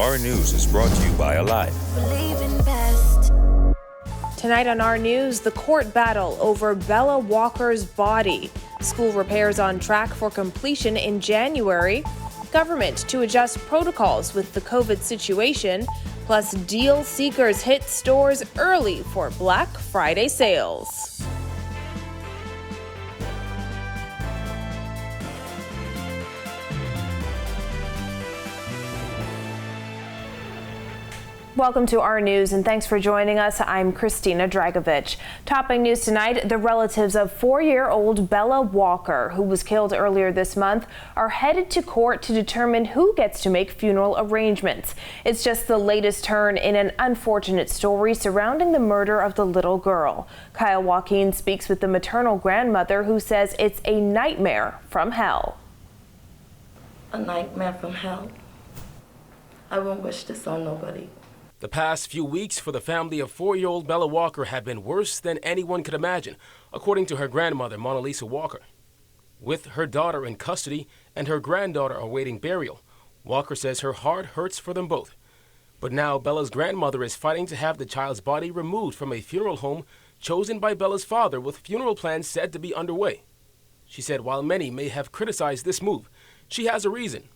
Our News is brought to you by Alive. Believe in best. Tonight on Our News, the court battle over Bella Walker's body. School repairs on track for completion in January. Government to adjust protocols with the COVID situation. Plus, deal seekers hit stores early for Black Friday sales. Welcome to Our News and thanks for joining us. I'm Christina Dragovich. Topping news tonight, the relatives of 4-year-old Bella Walker, who was killed earlier this month, are headed to court to determine who gets to make funeral arrangements. It's just the latest turn in an unfortunate story surrounding the murder of the little girl. Kyle Joaquin speaks with the maternal grandmother who says it's a nightmare from hell. A nightmare from hell. I won't wish this on nobody. The past few weeks for the family of 4-year-old Bella Walker have been worse than anyone could imagine, according to her grandmother, Mona Lisa Walker. With her daughter in custody and her granddaughter awaiting burial, Walker says her heart hurts for them both. But now Bella's grandmother is fighting to have the child's body removed from a funeral home chosen by Bella's father, with funeral plans said to be underway. She said while many may have criticized this move, she has a reason.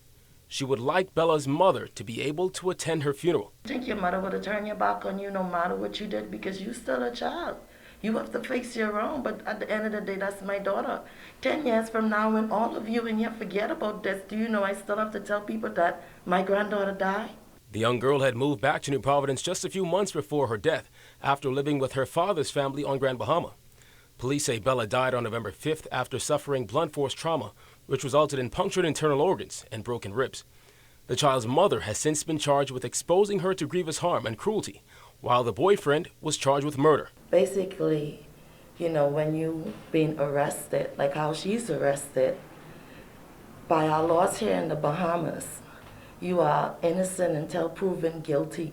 She would like Bella's mother to be able to attend her funeral. I think your mother would have turned your back on you no matter what you did, because you're still a child. You have to face your own, but at the end of the day, that's my daughter. 10 years from now, when all of you in here forget about this, do you know I still have to tell people that my granddaughter died? The young girl had moved back to New Providence just a few months before her death, after living with her father's family on Grand Bahama. Police say Bella died on November 5th after suffering blunt force trauma, which resulted in punctured internal organs and broken ribs. The child's mother has since been charged with exposing her to grievous harm and cruelty, while the boyfriend was charged with murder. Basically, you know, when you being arrested, like how she's arrested, by our laws here in the Bahamas, you are innocent until proven guilty.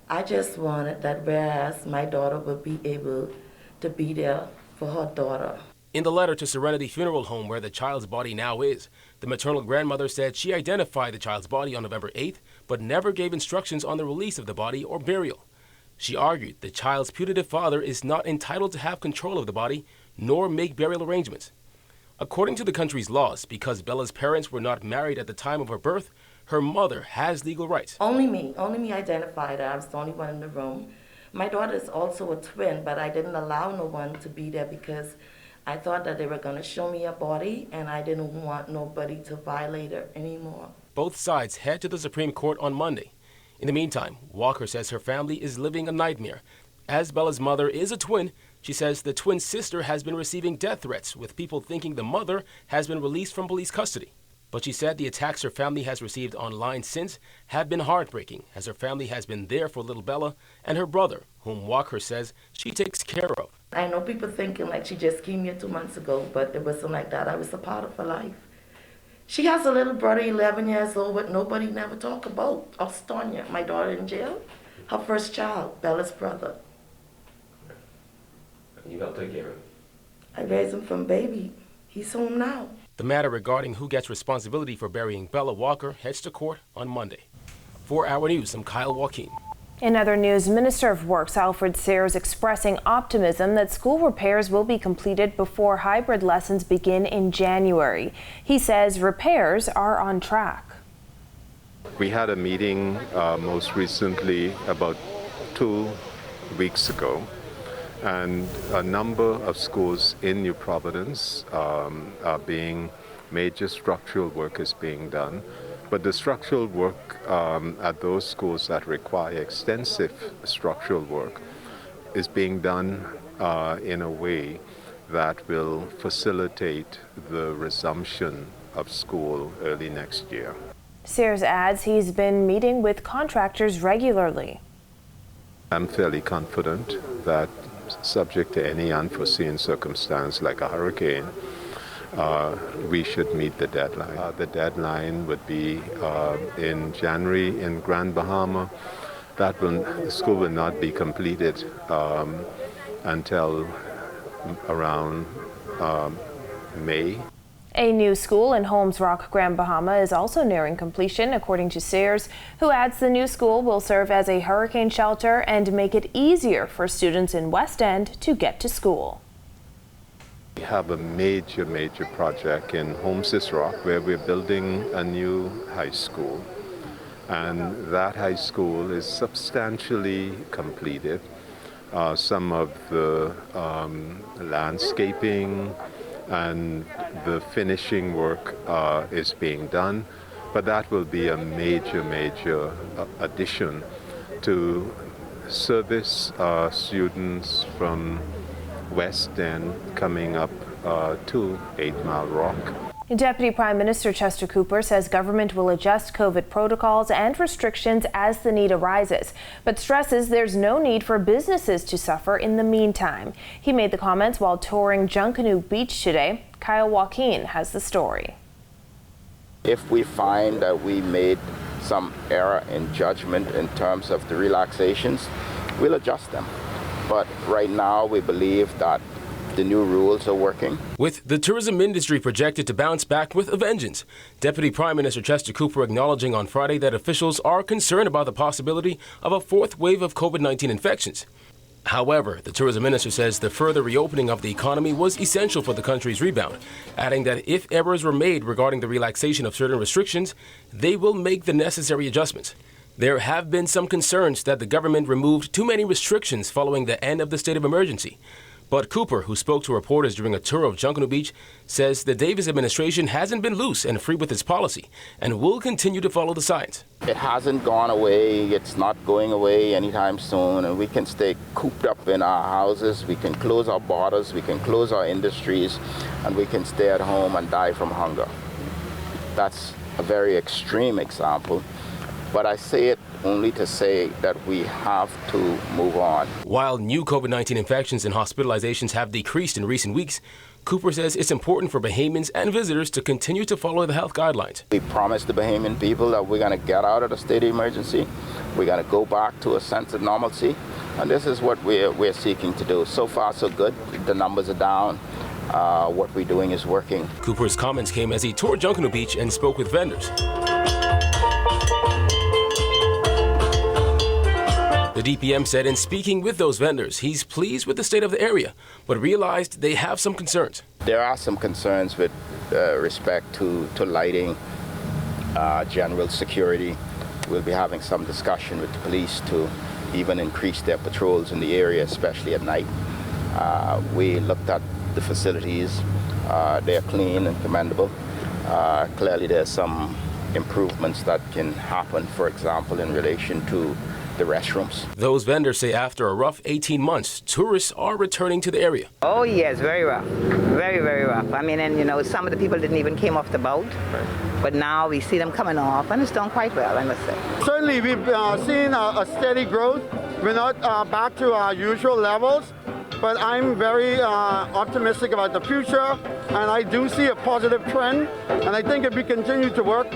I just wanted that whereas my daughter would be able to be there for her daughter. In the letter to Serenity Funeral Home, where the child's body now is, the maternal grandmother said she identified the child's body on November 8th, but never gave instructions on the release of the body or burial. She argued the child's putative father is not entitled to have control of the body, nor make burial arrangements. According to the country's laws, because Bella's parents were not married at the time of her birth, her mother has legal rights. Only me identified her. I was the only one in the room. My daughter is also a twin, but I didn't allow no one to be there because I thought that they were going to show me a body, and I didn't want nobody to violate her anymore. Both sides head to the Supreme Court on Monday. In the meantime, Walker says her family is living a nightmare. As Bella's mother is a twin, she says the twin sister has been receiving death threats, with people thinking the mother has been released from police custody. But she said the attacks her family has received online since have been heartbreaking, as her family has been there for little Bella and her brother, whom Walker says she takes care of. I know people thinking like she just came here 2 months ago, but it wasn't like that. I was a part of her life. She has a little brother, 11 years old, but nobody never talk about. Austonia, my daughter in jail, her first child, Bella's brother. You helped take care of him? I raised him from baby. He's home now. The matter regarding who gets responsibility for burying Bella Walker heads to court on Monday. For Our News, I'm Kyle Joaquin. In other news, Minister of Works Alfred Sayers expressing optimism that school repairs will be completed before hybrid lessons begin in January. He says repairs are on track. We had a meeting most recently about 2 weeks ago, and a number of schools in New Providence are being major structural work is being done. But the structural work at those schools that require extensive structural work is being done in a way that will facilitate the resumption of school early next year. Sears adds he's been meeting with contractors regularly. I'm fairly confident that, subject to any unforeseen circumstance like a hurricane, we should meet the deadline. The deadline would be in January in Grand Bahama. The school will not be completed until around May. A new school in Holmes Rock, Grand Bahama is also nearing completion, according to Sears, who adds the new school will serve as a hurricane shelter and make it easier for students in West End to get to school. We have a major project in Holmes Rock where we're building a new high school. And that high school is substantially completed. Some of the landscaping and the finishing work is being done, but that will be a major addition to service students from West End coming up to 8 Mile Rock. Deputy Prime Minister Chester Cooper says government will adjust COVID protocols and restrictions as the need arises, but stresses there's no need for businesses to suffer in the meantime. He made the comments while touring Junkanoo Beach today. Kyle Joaquin has the story. If we find that we made some error in judgment in terms of the relaxations, we'll adjust them. But right now we believe that the new rules are working. With the tourism industry projected to bounce back with a vengeance, Deputy Prime Minister Chester Cooper acknowledging on Friday that officials are concerned about the possibility of a fourth wave of COVID-19 infections. However, the tourism minister says the further reopening of the economy was essential for the country's rebound, adding that if errors were made regarding the relaxation of certain restrictions, they will make the necessary adjustments. There have been some concerns that the government removed too many restrictions following the end of the state of emergency. But Cooper, who spoke to reporters during a tour of Junkanoo Beach, says the Davis administration hasn't been loose and free with its policy and will continue to follow the signs. It hasn't gone away. It's not going away anytime soon, and we can stay cooped up in our houses. We can close our borders, we can close our industries, and we can stay at home and die from hunger. That's a very extreme example, but I say it only to say that we have to move on. While new COVID-19 infections and hospitalizations have decreased in recent weeks, Cooper says it's important for Bahamians and visitors to continue to follow the health guidelines. We promised the Bahamian people that we're going to get out of the state of emergency. We're going to go back to a sense of normalcy, and this is what we're seeking to do. So far, so good. The numbers are down. What we're doing is working. Cooper's comments came as he toured Junkanoo Beach and spoke with vendors. The DPM said in speaking with those vendors, he's pleased with the state of the area, but realized they have some concerns. There are some concerns with respect to lighting, general security. We'll be having some discussion with the police to even increase their patrols in the area, especially at night. We looked at the facilities. They're clean and commendable. Clearly there's some improvements that can happen, for example, in relation to the restrooms. Those vendors say after a rough 18 months, tourists are returning to the area. Oh yes, very rough. Very rough. I mean, and you know, some of the people didn't even came off the boat, but now we see them coming off, and it's done quite well, I must say. Certainly we've seen a steady growth. We're not back to our usual levels, but I'm very optimistic about the future, and I do see a positive trend, and I think if we continue to work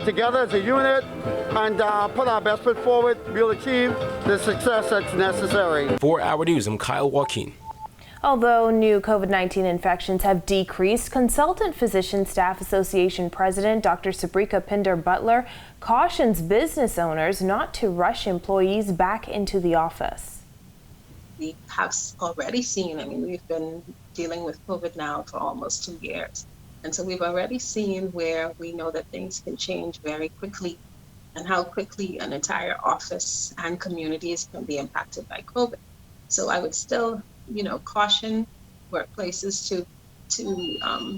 together as a unit and put our best foot forward, we'll achieve the success that's necessary. For Our News, I'm Kyle Joaquin. Although new COVID-19 infections have decreased, Consultant Physician Staff Association President Dr. Sabrika Pinder Butler cautions business owners not to rush employees back into the office. We have already seen, we've been dealing with COVID now for almost 2 years. And so we've already seen where we know that things can change very quickly and how quickly an entire office and communities can be impacted by COVID. So I would still, caution workplaces to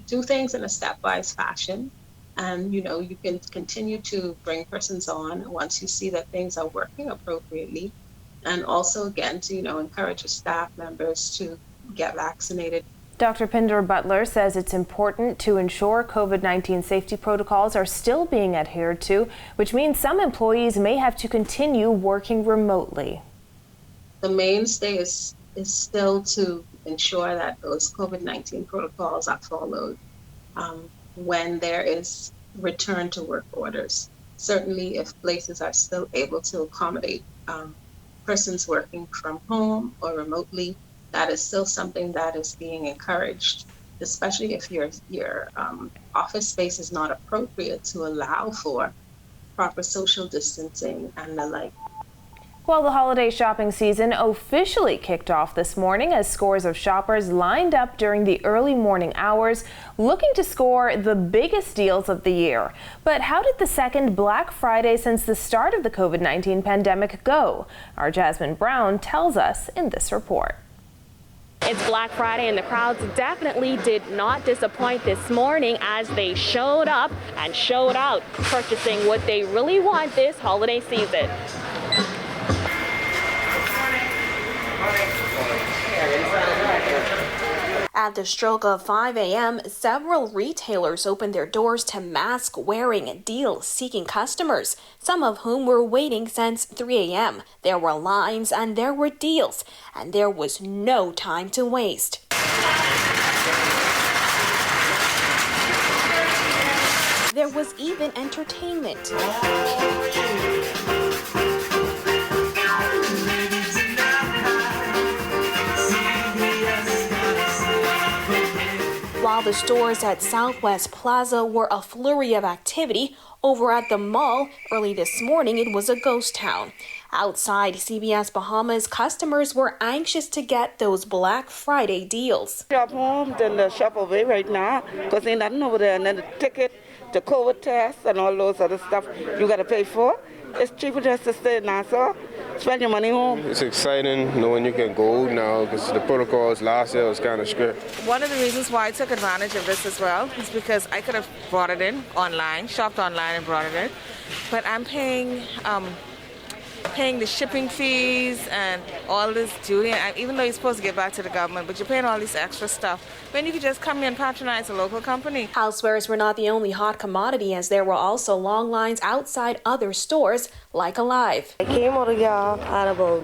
do things in a stepwise fashion. And, you can continue to bring persons on once you see that things are working appropriately. And also, again, to, encourage your staff members to get vaccinated. Dr. Pinder Butler says it's important to ensure COVID-19 safety protocols are still being adhered to, which means some employees may have to continue working remotely. The mainstay is still to ensure that those COVID-19 protocols are followed when there is return to work orders. Certainly, if places are still able to accommodate persons working from home or remotely, that is still something that is being encouraged. especially if your office space is not appropriate to allow for proper social distancing and the like. Well, the holiday shopping season officially kicked off this morning as scores of shoppers lined up during the early morning hours looking to score the biggest deals of the year. But how did the second Black Friday since the start of the COVID-19 pandemic go? Our Jasmine Brown tells us in this report. It's Black Friday and the crowds definitely did not disappoint this morning as they showed up and showed out, purchasing what they really want this holiday season. At the stroke of 5 a.m., several retailers opened their doors to mask-wearing, deal-seeking customers, some of whom were waiting since 3 a.m. There were lines and there were deals, and there was no time to waste. There was even entertainment. While the stores at Southwest Plaza were a flurry of activity, over at the mall early this morning it was a ghost town. Outside CBS Bahamas, customers were anxious to get those Black Friday deals. Shop home, then shop away right now, because ain't nothing over there. And then the ticket, the COVID test, and all those other stuff you got to pay for. It's cheaper just to stay in Nassau, spend your money home. It's exciting knowing you can go now because the protocols last year was kind of strict. One of the reasons why I took advantage of this as well is because I could have brought it in online, shopped online and brought it in, but I'm paying the shipping fees and all this duty, and even though you're supposed to get back to the government, but you're paying all this extra stuff when you could just come here and patronize a local company. Housewares were not the only hot commodity, as there were also long lines outside other stores like Alive. I came out of y'all at about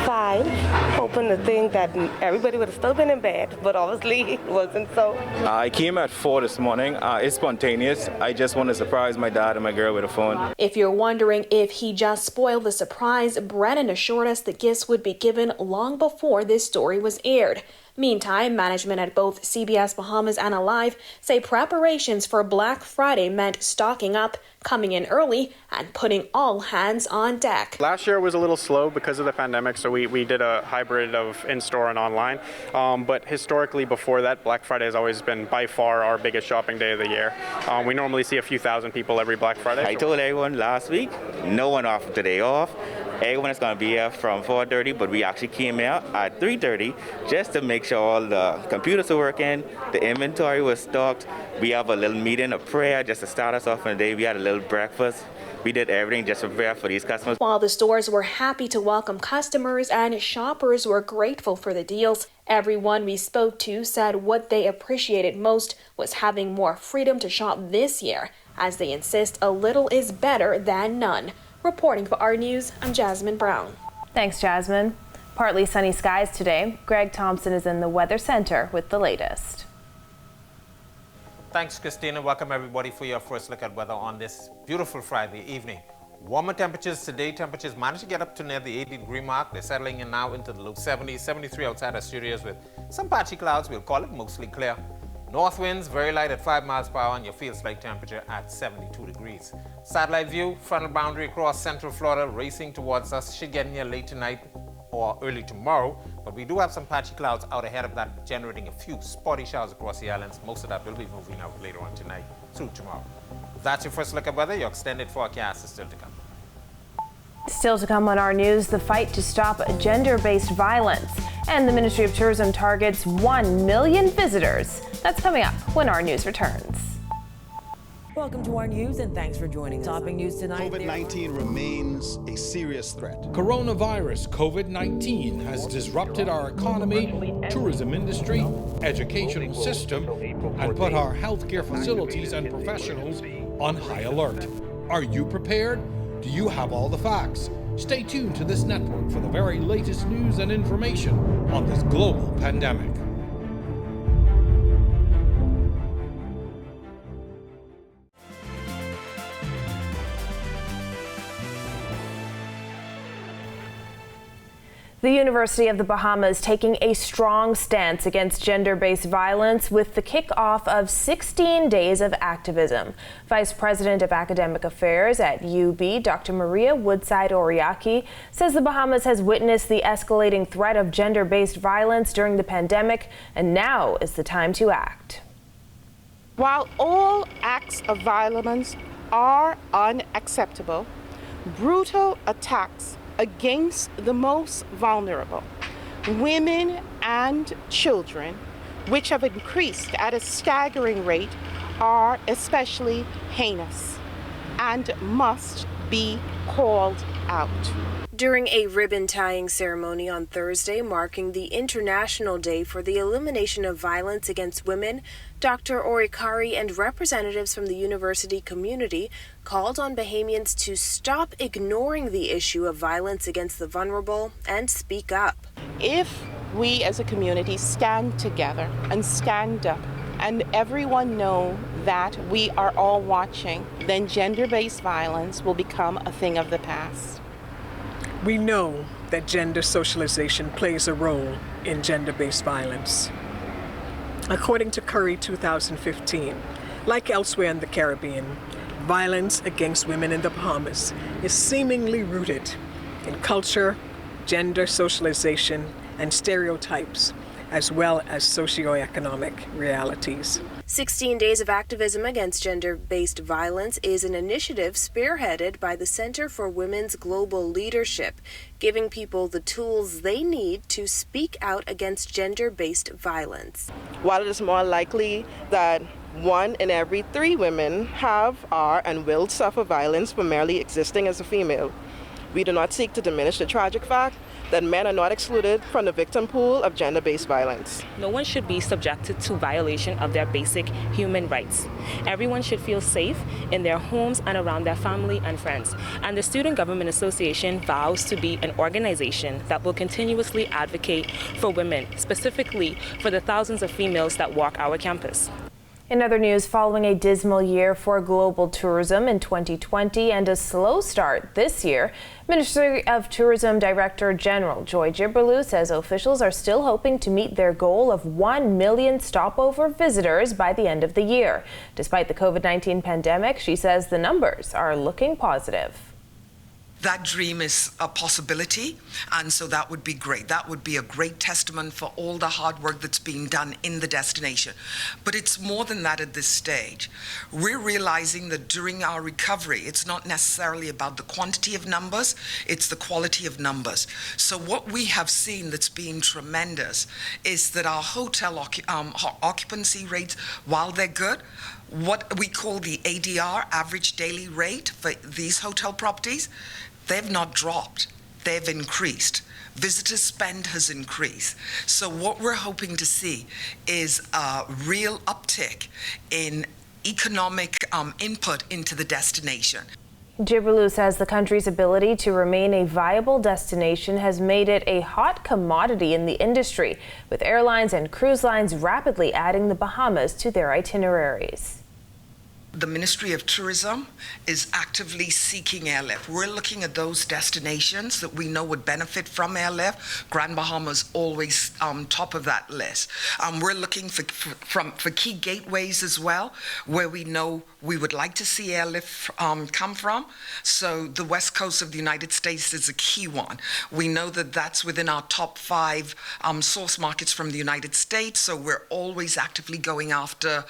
5, hoping to think that everybody would have still been in bed, but obviously it wasn't so. I came at 4 this morning. It's spontaneous. I just want to surprise my dad and my girl with a phone. If you're wondering if he just spoiled the surprise, Brennan assured us the gifts would be given long before this story was aired. Meantime, management at both CBS Bahamas and Alive say preparations for Black Friday meant stocking up, coming in early, and putting all hands on deck. Last year was a little slow because of the pandemic, so we did a hybrid of in-store and online. But historically before that, Black Friday has always been by far our biggest shopping day of the year. We normally see a few thousand people every Black Friday. I told everyone last week, no one off today off. Everyone is going to be here from 4:30, but we actually came here at 3:30 just to make sure all the computers are working, the inventory was stocked. We have a little meeting, a prayer just to start us off on the day. We had a little breakfast. We did everything just to prepare for these customers. While the stores were happy to welcome customers and shoppers were grateful for the deals, everyone we spoke to said what they appreciated most was having more freedom to shop this year, as they insist a little is better than none. Reporting for our News, I'm Jasmine Brown. Thanks, Jasmine. Partly sunny skies today. Greg Thompson is in the Weather Center with the latest. Thanks, Christina. Welcome everybody for your first look at weather on this beautiful Friday evening. Warmer temperatures today. Temperatures managed to get up to near the 80-degree mark. They're settling in now into the low 70s, 73 outside our studios with some patchy clouds. We'll call it mostly clear. North winds very light at 5 miles per hour and your field slight temperature at 72 degrees. Satellite view, frontal boundary across central Florida racing towards us. Should get in here late tonight or early tomorrow, but we do have some patchy clouds out ahead of that, generating a few spotty showers across the islands. Most of that will be moving out later on tonight through tomorrow. If that's your first look at weather, your extended forecast is still to come. Still to come on our News, the fight to stop gender-based violence. And the Ministry of Tourism targets 1 million visitors. That's coming up when our News returns. Welcome to our News and thanks for joining us. Topping news tonight. COVID-19 remains a serious threat. Coronavirus COVID-19 has disrupted our economy, tourism industry, educational system, and put our healthcare facilities and professionals on high alert. Are you prepared? Do you have all the facts? Stay tuned to this network for the very latest news and information on this global pandemic. The University of the Bahamas taking a strong stance against gender-based violence with the kickoff of 16 days of activism. Vice President of Academic Affairs at UB, Dr. Maria Woodside-Oriaki, says the Bahamas has witnessed the escalating threat of gender-based violence during the pandemic, and now is the time to act. While all acts of violence are unacceptable, brutal attacks against the most vulnerable, women and children, which have increased at a staggering rate, are especially heinous and must be called out. During a ribbon-tying ceremony on Thursday marking the International Day for the Elimination of Violence Against Women, Dr. Orikari and representatives from the university community called on Bahamians to stop ignoring the issue of violence against the vulnerable and speak up. If we as a community stand together and stand up and everyone know that we are all watching, then gender-based violence will become a thing of the past. We know that gender socialization plays a role in gender-based violence. According to Curry 2015, like elsewhere in the Caribbean, violence against women in the Bahamas is seemingly rooted in culture, gender socialization, and stereotypes, as well as socioeconomic realities. 16 Days of Activism Against Gender-Based Violence is an initiative spearheaded by the Center for Women's Global Leadership, giving people the tools they need to speak out against gender-based violence. While it is more likely that 1 in every 3 women have, are, and will suffer violence for merely existing as a female, we do not seek to diminish the tragic fact that men are not excluded from the victim pool of gender-based violence. No one should be subjected to violation of their basic human rights. Everyone should feel safe in their homes and around their family and friends. And the Student Government Association vows to be an organization that will continuously advocate for women, specifically for the thousands of females that walk our campus. In other news, following a dismal year for global tourism in 2020 and a slow start this year, Ministry of Tourism Director General Joy Jibrillou says officials are still hoping to meet their goal of 1 million stopover visitors by the end of the year. Despite the COVID-19 pandemic, she says the numbers are looking positive. That dream is a possibility, and so that would be great. That would be a great testament for all the hard work that's being done in the destination. But it's more than that at this stage. We're realizing that during our recovery, it's not necessarily about the quantity of numbers, it's the quality of numbers. So what we have seen that's been tremendous is that our hotel occupancy rates, while they're good, what we call the ADR, average daily rate, for these hotel properties, they've not dropped, they've increased. Visitor spend has increased. So what we're hoping to see is a real uptick in economic input into the destination. Jibrillou says the country's ability to remain a viable destination has made it a hot commodity in the industry, with airlines and cruise lines rapidly adding the Bahamas to their itineraries. The Ministry of Tourism is actively seeking airlift. We're looking at those destinations that we know would benefit from airlift. Grand Bahama's always top of that list. We're looking for key gateways as well, where we know we would like to see airlift come from. So the west coast of the United States is a key one. We know that that's within our top 5 source markets from the United States, so we're always actively going after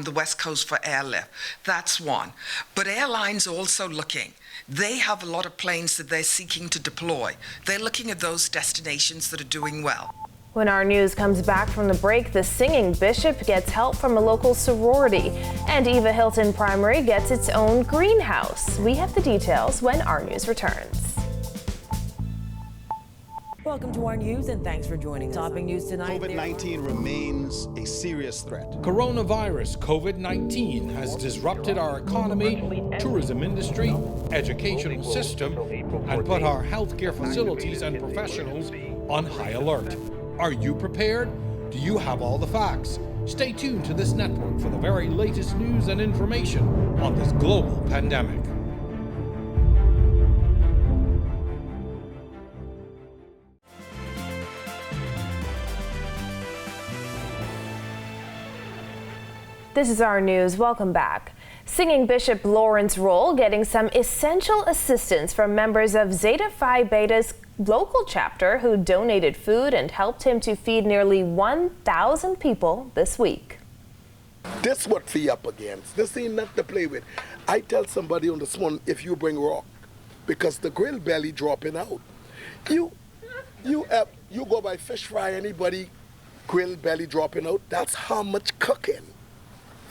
the west coast for airlift. That's one. But airlines are also looking. They have a lot of planes that they're seeking to deploy. They're looking at those destinations that are doing well. When our news comes back from the break, the singing bishop gets help from a local sorority, and Eva Hilton Primary gets its own greenhouse. We have the details when our news returns. Welcome to our news and thanks for joining us. Topping news tonight. COVID-19 remains a serious threat. Coronavirus COVID-19 has disrupted our economy, tourism industry, educational system, and put our healthcare facilities and professionals on high alert. Are you prepared? Do you have all the facts? Stay tuned to this network for the very latest news and information on this global pandemic. This is our news. Welcome back. Singing Bishop Lawrence Roll getting some essential assistance from members of Zeta Phi Beta's local chapter who donated food and helped him to feed nearly 1,000 people this week. This what we up against. This ain't not to play with. I tell somebody on this one, if you bring rock, because the grill belly dropping out. You go by fish fry, anybody grill belly dropping out, that's how much cooking.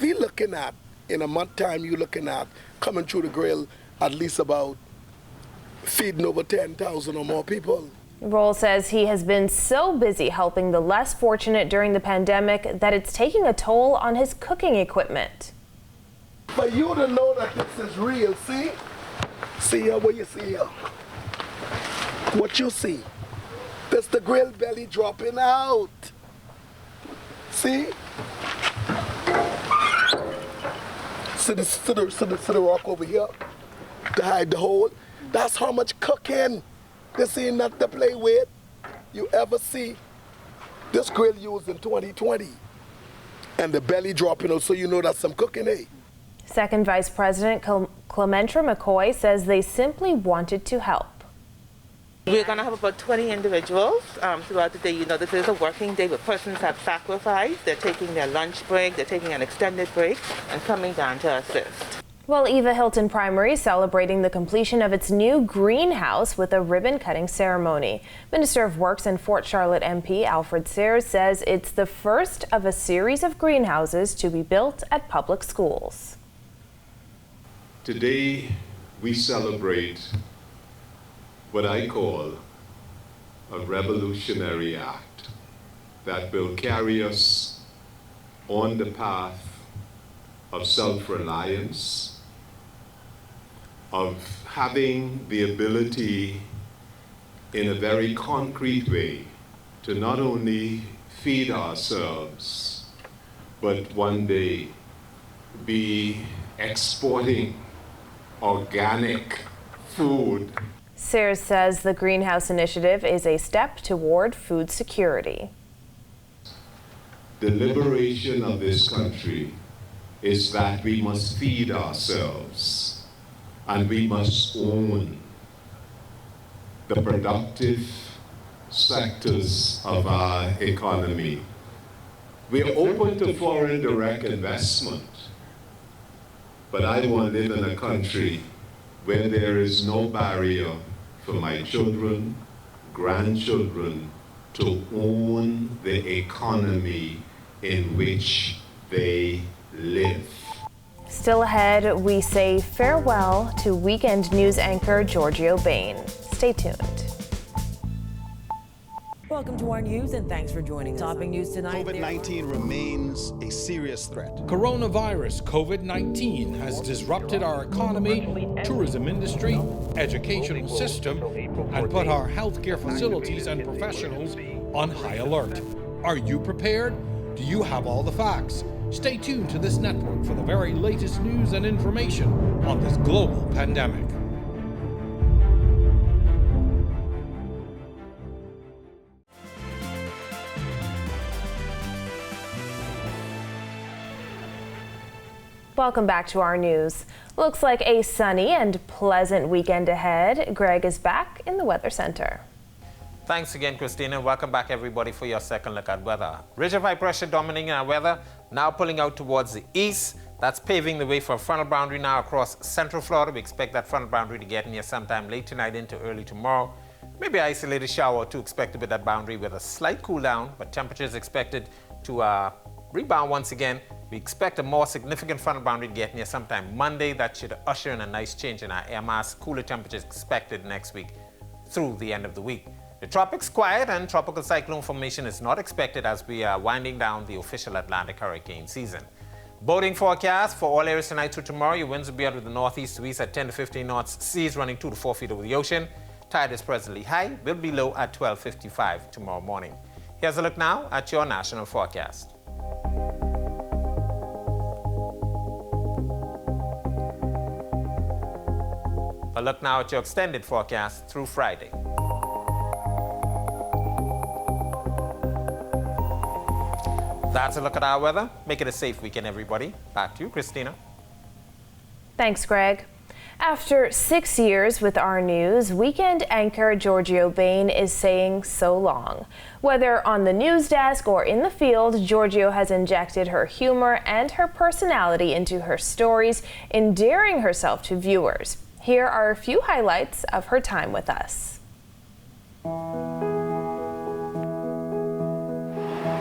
We looking at, in a month time, you looking at coming through the grill at least about feeding over 10,000 or more people. Roll says he has been so busy helping the less fortunate during the pandemic that it's taking a toll on his cooking equipment. But you to know that this is real, see? See here, what you see here? What you see? That's the grill belly dropping out. See? See the rock over here to hide the hole? That's how much cooking. This ain't not to play with. You ever see this grill used in 2020 and the belly dropping out, so you know that's some cooking, eh? Second Vice President Clementra McCoy says they simply wanted to help. We're going to have about 20 individuals throughout the day. You know, this is a working day, but persons have sacrificed. They're taking their lunch break, they're taking an extended break, and coming down to assist. Well, Eva Hilton Primary celebrating the completion of its new greenhouse with a ribbon-cutting ceremony. Minister of Works and Fort Charlotte MP Alfred Sayers says it's the first of a series of greenhouses to be built at public schools. Today, we celebrate what I call a revolutionary act that will carry us on the path of self-reliance, of having the ability in a very concrete way to not only feed ourselves, but one day be exporting organic food. Sayers says the Greenhouse Initiative is a step toward food security. The liberation of this country is that we must feed ourselves and we must own the productive sectors of our economy. We are open to foreign direct investment, but I want to live in a country where there is no barrier for my children, grandchildren to own the economy in which they live. Still ahead, we say farewell to weekend news anchor Giorgio Bain. Stay tuned. Welcome to our news and thanks for joining us. Topping news tonight. COVID-19 remains a serious threat. Coronavirus COVID-19 has disrupted our economy, tourism industry, educational system, and put our healthcare facilities and professionals on high alert. Are you prepared? Do you have all the facts? Stay tuned to this network for the very latest news and information on this global pandemic. Welcome back to our news. Looks like a sunny and pleasant weekend ahead. Greg is back in the Weather Center. Thanks again, Christina. Welcome back, everybody, for your second look at weather. Ridge of high pressure dominating our weather, now pulling out towards the east. That's paving the way for a frontal boundary now across central Florida. We expect that frontal boundary to get in here sometime late tonight into early tomorrow. Maybe an isolated shower or two expected with that boundary with a slight cool down, but temperatures expected to rebound once again. We expect a more significant frontal boundary to get near sometime Monday. That should usher in a nice change in our air mass. Cooler temperatures expected next week through the end of the week. The tropics quiet and tropical cyclone formation is not expected as we are winding down the official Atlantic hurricane season. Boating forecast for all areas tonight through tomorrow. Your winds will be out with the northeast to east at 10 to 15 knots. Seas running 2 to 4 feet over the ocean. Tide is presently high. Will be low at 12:55 tomorrow morning. Here's a look now at your national forecast. A look now at your extended forecast through Friday. That's a look at our weather. Make it a safe weekend, everybody. Back to you, Christina. Thanks, Greg. After 6 years with our news, weekend anchor Giorgio Bain is saying so long. Whether on the news desk or in the field, Giorgio has injected her humor and her personality into her stories, endearing herself to viewers. Here are a few highlights of her time with us.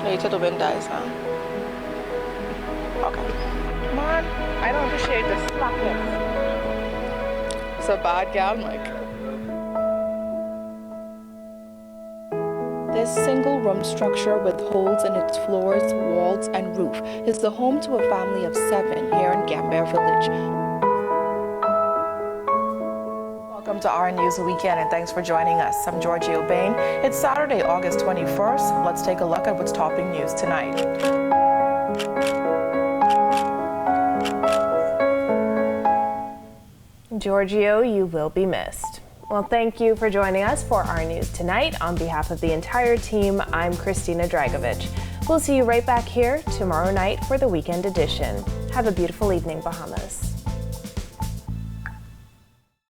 Later the wind dies, huh? Okay. Man, I don't appreciate this slackness. It's a bad gal, Mike. This single-room structure with holes in its floors, walls, and roof is the home to a family of 7 here in Gambia Village. Welcome to our News Weekend, and thanks for joining us. I'm Giorgio Bain. It's Saturday, August 21st. Let's take a look at what's topping news tonight. Giorgio, you will be missed. Well, thank you for joining us for our news tonight. On behalf of the entire team, I'm Christina Dragovich. We'll see you right back here tomorrow night for the weekend edition. Have a beautiful evening, Bahamas.